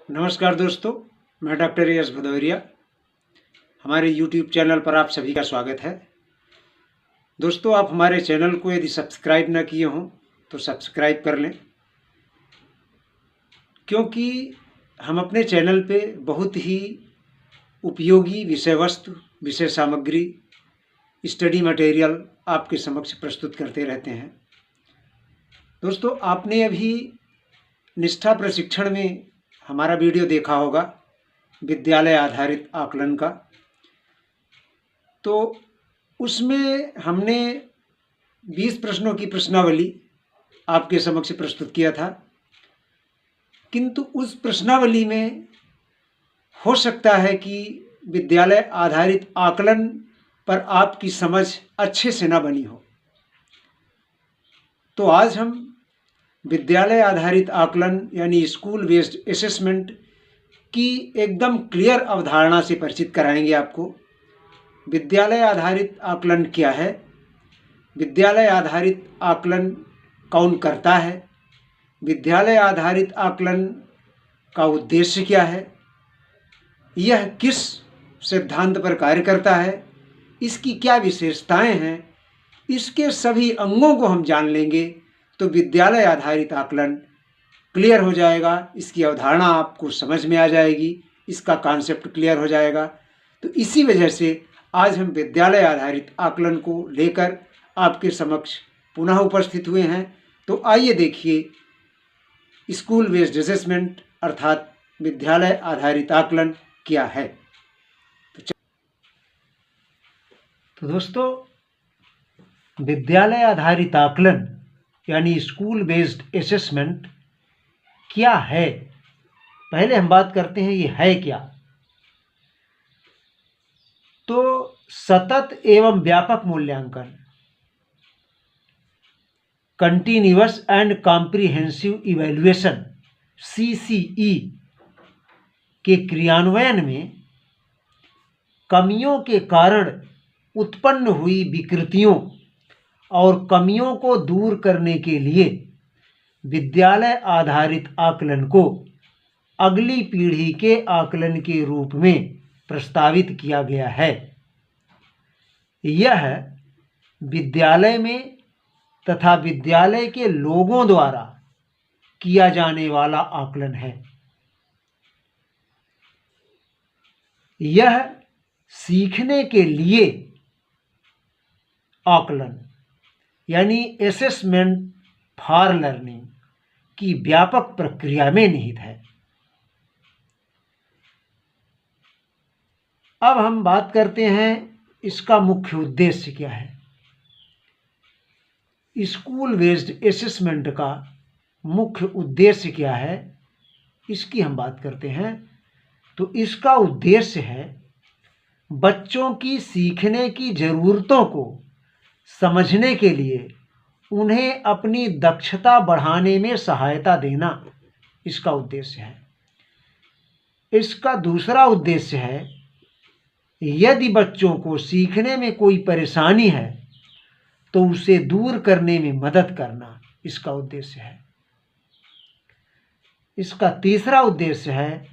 नमस्कार दोस्तों, मैं डॉक्टर यश भदौरिया। हमारे YouTube चैनल पर आप सभी का स्वागत है। दोस्तों, आप हमारे चैनल को यदि सब्सक्राइब न किए हों तो सब्सक्राइब कर लें, क्योंकि हम अपने चैनल पे बहुत ही उपयोगी विषय वस्तु, विषय सामग्री, स्टडी मटेरियल आपके समक्ष प्रस्तुत करते रहते हैं। दोस्तों, आपने अभी निष्ठा प्रशिक्षण में हमारा वीडियो देखा होगा, विद्यालय आधारित आकलन का। तो उसमें हमने 20 प्रश्नों की प्रश्नावली आपके समक्ष प्रस्तुत किया था, किंतु उस प्रश्नावली में हो सकता है कि विद्यालय आधारित आकलन पर आपकी समझ अच्छे से ना बनी हो। तो आज हम विद्यालय आधारित आकलन यानी स्कूल बेस्ड असेसमेंट की एकदम क्लियर अवधारणा से परिचित कराएंगे आपको। विद्यालय आधारित आकलन क्या है, विद्यालय आधारित आकलन कौन करता है, विद्यालय आधारित आकलन का उद्देश्य क्या है, यह किस सिद्धांत पर कार्य करता है, इसकी क्या विशेषताएं हैं, इसके सभी अंगों को हम जान लेंगे तो विद्यालय आधारित आकलन क्लियर हो जाएगा। इसकी अवधारणा आपको समझ में आ जाएगी, इसका कॉन्सेप्ट क्लियर हो जाएगा। तो इसी वजह से आज हम विद्यालय आधारित आकलन को लेकर आपके समक्ष पुनः उपस्थित हुए हैं। तो आइए देखिए स्कूल बेस्ड असेसमेंट अर्थात विद्यालय आधारित आकलन क्या है। तो दोस्तों, विद्यालय आधारित आकलन यानी स्कूल बेस्ड असेसमेंट क्या है, पहले हम बात करते हैं ये है क्या। तो सतत एवं व्यापक मूल्यांकन, continuous and comprehensive evaluation CCE के क्रियान्वयन में कमियों के कारण उत्पन्न हुई विकृतियों और कमियों को दूर करने के लिए विद्यालय आधारित आकलन को अगली पीढ़ी के आकलन के रूप में प्रस्तावित किया गया है। यह विद्यालय में तथा विद्यालय के लोगों द्वारा किया जाने वाला आकलन है। यह सीखने के लिए आकलन यानी असेसमेंट फॉर लर्निंग की व्यापक प्रक्रिया में निहित है। अब हम बात करते हैं इसका मुख्य उद्देश्य क्या है। स्कूल बेस्ड असेसमेंट का मुख्य उद्देश्य क्या है, इसकी हम बात करते हैं। तो इसका उद्देश्य है बच्चों की सीखने की ज़रूरतों को समझने के लिए उन्हें अपनी दक्षता बढ़ाने में सहायता देना, इसका उद्देश्य है। इसका दूसरा उद्देश्य है यदि बच्चों को सीखने में कोई परेशानी है तो उसे दूर करने में मदद करना, इसका उद्देश्य है। इसका तीसरा उद्देश्य है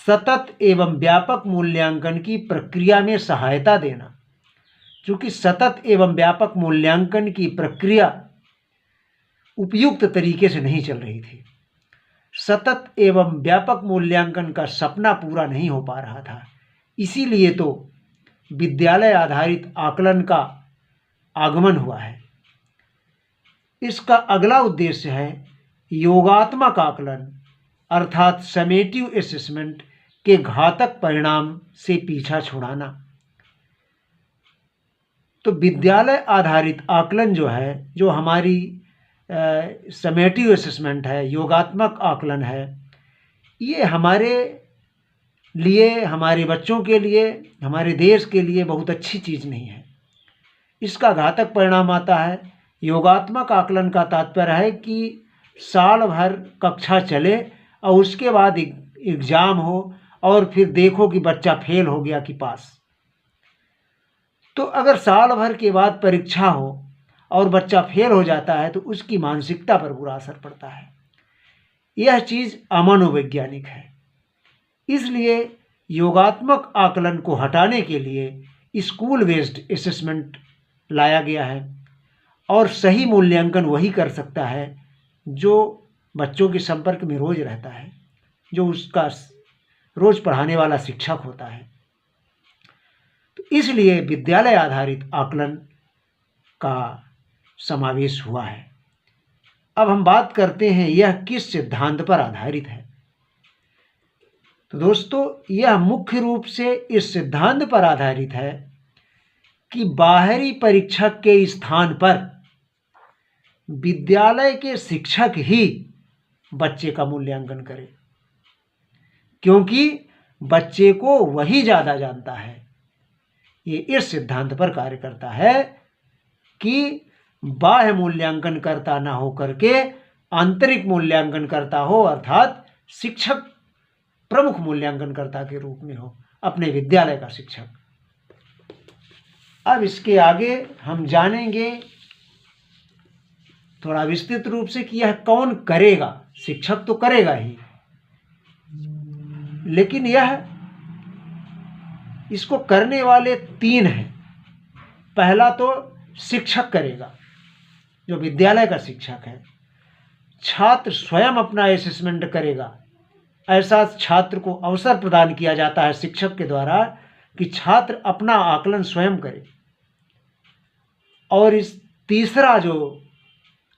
सतत एवं व्यापक मूल्यांकन की प्रक्रिया में सहायता देना। चूँकि सतत एवं व्यापक मूल्यांकन की प्रक्रिया उपयुक्त तरीके से नहीं चल रही थी, सतत एवं व्यापक मूल्यांकन का सपना पूरा नहीं हो पा रहा था, इसीलिए तो विद्यालय आधारित आकलन का आगमन हुआ है। इसका अगला उद्देश्य है योगात्मक आकलन अर्थात समेटिव असेसमेंट के घातक परिणाम से पीछा छुड़ाना। तो विद्यालय आधारित आकलन जो है, जो हमारी समेटिव असेसमेंट है, योगात्मक आकलन है, ये हमारे लिए, हमारे बच्चों के लिए, हमारे देश के लिए बहुत अच्छी चीज़ नहीं है। इसका घातक परिणाम आता है। योगात्मक आकलन का तात्पर्य है कि साल भर कक्षा चले और उसके बाद एग्ज़ाम हो और फिर देखो कि बच्चा फेल हो गया कि पास। तो अगर साल भर के बाद परीक्षा हो और बच्चा फेल हो जाता है तो उसकी मानसिकता पर बुरा असर पड़ता है। यह चीज़ अमनोवैज्ञानिक है। इसलिए योगात्मक आकलन को हटाने के लिए स्कूल बेस्ड असेसमेंट लाया गया है और सही मूल्यांकन वही कर सकता है जो बच्चों के संपर्क में रोज रहता है, जो उसका रोज पढ़ाने वाला शिक्षक होता है। तो इसलिए विद्यालय आधारित आकलन का समावेश हुआ है। अब हम बात करते हैं यह किस सिद्धांत पर आधारित है। तो दोस्तों, यह मुख्य रूप से इस सिद्धांत पर आधारित है कि बाहरी परीक्षक के स्थान पर विद्यालय के शिक्षक ही बच्चे का मूल्यांकन करें, क्योंकि बच्चे को वही ज़्यादा जानता है। ये इस सिद्धांत पर कार्य करता है कि बाह्य मूल्यांकनकर्ता ना हो करके आंतरिक मूल्यांकनकर्ता हो, अर्थात शिक्षक प्रमुख मूल्यांकनकर्ता के रूप में हो, अपने विद्यालय का शिक्षक। अब इसके आगे हम जानेंगे थोड़ा विस्तृत रूप से कि यह कौन करेगा। शिक्षक तो करेगा ही, लेकिन इसको करने वाले तीन हैं। पहला तो शिक्षक करेगा, जो विद्यालय का शिक्षक है। छात्र स्वयं अपना असेसमेंट करेगा। ऐसा छात्र को अवसर प्रदान किया जाता है शिक्षक के द्वारा कि छात्र अपना आकलन स्वयं करे। और इस तीसरा जो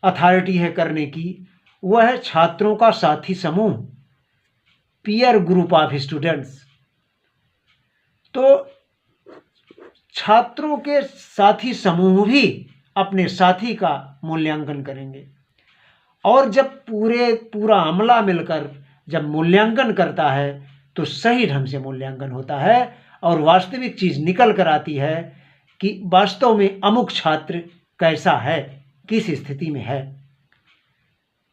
अथॉरिटी है करने की, वह है छात्रों का साथी समूह, पीयर ग्रुप ऑफ स्टूडेंट्स। तो छात्रों के साथी समूह भी अपने साथी का मूल्यांकन करेंगे और जब पूरा अमला मिलकर जब मूल्यांकन करता है तो सही ढंग से मूल्यांकन होता है और वास्तविक चीज़ निकल कर आती है कि वास्तव में अमुक छात्र कैसा है, किस स्थिति में है।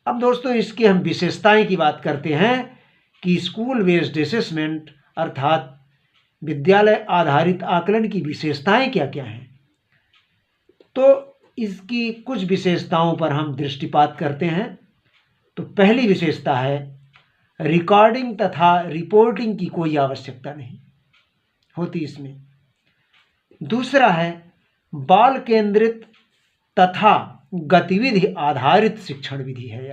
अब दोस्तों, इसकी हम विशेषताएं की बात करते हैं कि स्कूल बेस्ड असेसमेंट अर्थात विद्यालय आधारित आकलन की विशेषताएं क्या क्या हैं। तो इसकी कुछ विशेषताओं पर हम दृष्टिपात करते हैं। तो पहली विशेषता है रिकॉर्डिंग तथा रिपोर्टिंग की कोई आवश्यकता नहीं होती इसमें। दूसरा है बाल केंद्रित तथा गतिविधि आधारित शिक्षण विधि है।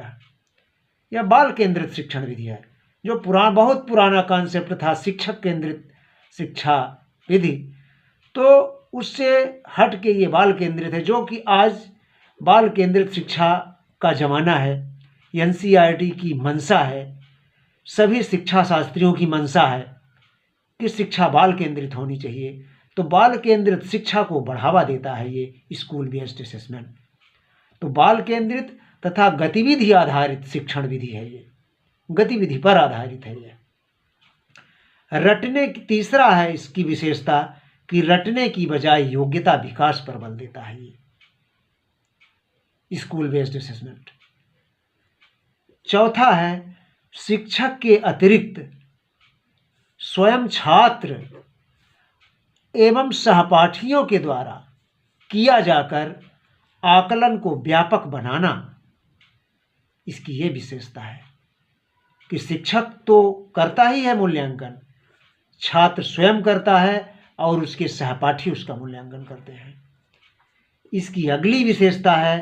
यह बाल केंद्रित शिक्षण विधि है, जो बहुत पुराना कॉन्सेप्ट था शिक्षक केंद्रित शिक्षा विधि, तो उससे हट के ये बाल केंद्रित है, जो कि आज बाल केंद्रित शिक्षा का ज़माना है। एनसीईआरटी की मंशा है, सभी शिक्षा शास्त्रियों की मंशा है कि शिक्षा बाल केंद्रित होनी चाहिए। तो बाल केंद्रित शिक्षा को बढ़ावा देता है ये स्कूल बेस्ड असेसमेंट। तो बाल केंद्रित तथा गतिविधि आधारित शिक्षण विधि है, ये गतिविधि पर आधारित है। ये रटने की तीसरा है इसकी विशेषता कि रटने की बजाय योग्यता विकास पर बल देता है ये स्कूल बेस्ड असेसमेंट। चौथा है शिक्षक के अतिरिक्त स्वयं छात्र एवं सहपाठियों के द्वारा किया जाकर आकलन को व्यापक बनाना, इसकी ये विशेषता है कि शिक्षक तो करता ही है मूल्यांकन, छात्र स्वयं करता है और उसके सहपाठी उसका मूल्यांकन करते हैं। इसकी अगली विशेषता है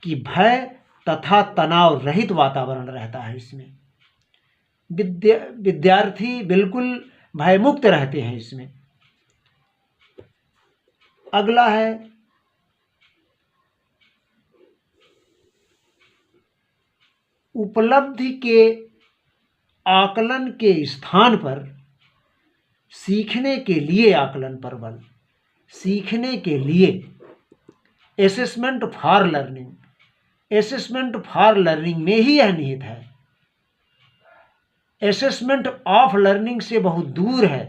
कि भय तथा तनाव रहित वातावरण रहता है इसमें। विद्यार्थी बिल्कुल भयमुक्त रहते हैं इसमें। अगला है उपलब्धि के आकलन के स्थान पर सीखने के लिए आकलन पर बल। सीखने के लिए assessment for learning, assessment for learning में ही यह निहित है। असेसमेंट ऑफ लर्निंग से बहुत दूर है,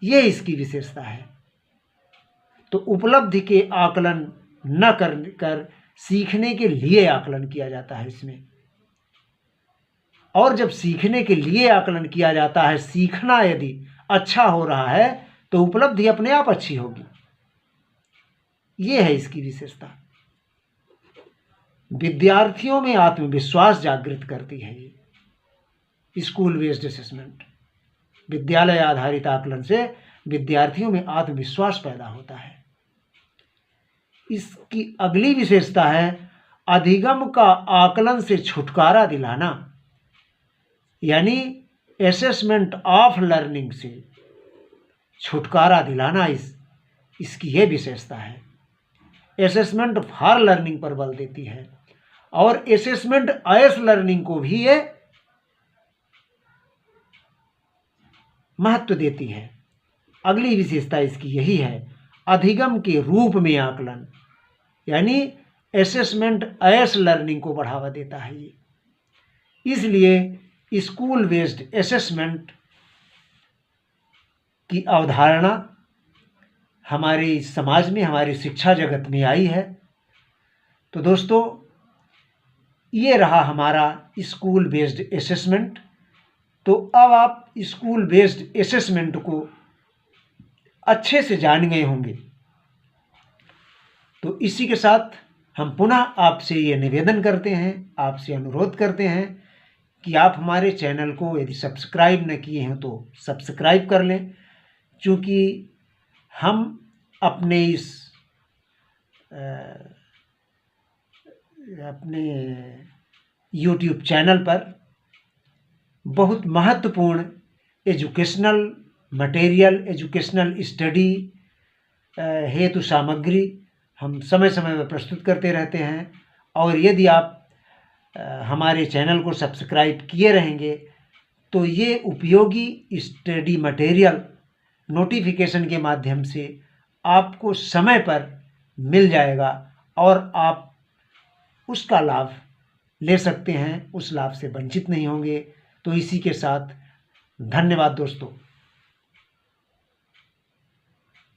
ये इसकी विशेषता है। तो उपलब्धि के आकलन न कर सीखने के लिए आकलन किया जाता है इसमें। और जब सीखने के लिए आकलन किया जाता है, सीखना यदि अच्छा हो रहा है तो उपलब्धि अपने आप अच्छी होगी। ये है इसकी विशेषता। विद्यार्थियों में आत्मविश्वास जागृत करती है स्कूल बेस्ड असेसमेंट। विद्यालय आधारित आकलन से विद्यार्थियों में आत्मविश्वास पैदा होता है। इसकी अगली विशेषता है अधिगम का आकलन से छुटकारा दिलाना, यानी असेसमेंट ऑफ लर्निंग से छुटकारा दिलाना इसकी यह विशेषता है। असेसमेंट फॉर लर्निंग पर बल देती है और असेसमेंट एज लर्निंग को भी ये महत्व देती है। अगली विशेषता इसकी यही है अधिगम के रूप में आकलन, यानी असेसमेंट एज लर्निंग को बढ़ावा देता है ये। इसलिए स्कूल बेस्ड असेसमेंट की अवधारणा हमारे समाज में, हमारी शिक्षा जगत में आई है। तो दोस्तों, ये रहा हमारा स्कूल बेस्ड असेसमेंट। तो अब आप स्कूल बेस्ड असेसमेंट को अच्छे से जान गए होंगे। तो इसी के साथ हम पुनः आपसे ये निवेदन करते हैं, आपसे अनुरोध करते हैं कि आप हमारे चैनल को यदि सब्सक्राइब न किए हैं तो सब्सक्राइब कर लें, क्योंकि हम अपने अपने YouTube चैनल पर बहुत महत्वपूर्ण एजुकेशनल मटेरियल, एजुकेशनल स्टडी हेतु सामग्री हम समय समय पर प्रस्तुत करते रहते हैं। और यदि आप हमारे चैनल को सब्सक्राइब किए रहेंगे तो ये उपयोगी स्टडी मटेरियल नोटिफिकेशन के माध्यम से आपको समय पर मिल जाएगा और आप उसका लाभ ले सकते हैं, उस लाभ से वंचित नहीं होंगे। तो इसी के साथ धन्यवाद दोस्तों।